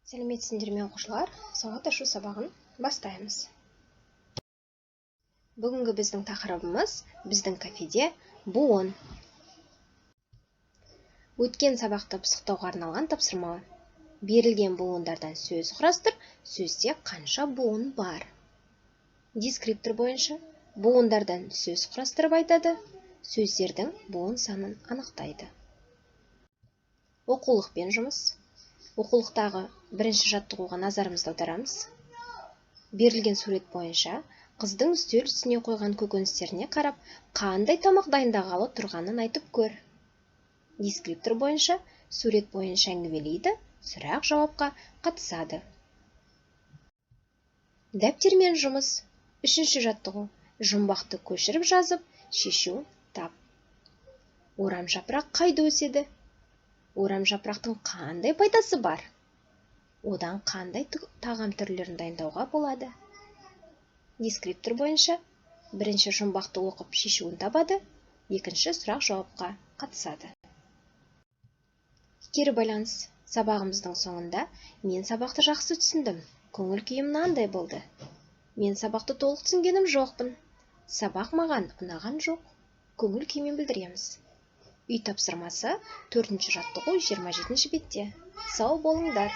Сәлеметсіңдер ме оқушылар, сауат ашу сабағын бастаймыз. Бүгінгі біздің тақырыбымыз біздің кафеде буын. Өткен сабақты пысықтауға арналған тапсырма. Берілген буындардан сөз құрастыр, сөзде қанша буын бар? Дескриптор бойынша буындардан сөз құрастырып айтады, сөздердің буын санын анықтайды. Оқулықпен жұмыс. Оқулықтағы бірінші жаттығуға назарымызды аударамыз. Берілген сурет бойынша қыздың үстел үстіне қойған көкөністеріне қарап, қандай тамақ дайындағалы тұрғанын айтып көр. Дескриптор бойынша сурет бойынша әңгімелейді, сұрақ-жауапқа қатысады. Дәптермен жұмыс. Үшінші жаттығу. Жұмбақты көшіріп жазып, шешу тап. Орам жапырақ қайда өседі? Орам жапырақтың қандай пайдасы бар? Одан қандай тағам түрлерін дайындауға болады? Дескриптор бойынша бірінші жұмбақты оқып шешуін табады, екінші сұрақ-жауапқа қатысады. Кері байланыс. Сабағымыздың соңында мен сабақты жақсы түсіндім. Көңіл күйім мынандай болды. Мен сабақты толық түсінгенім жоқпын. Сабақ маған ұнаған жоқ. Көңіл күймен білдіреміз. Үй тапсырмасы 4-ші жаттығу 27-ші бетте. Сау болыңдар.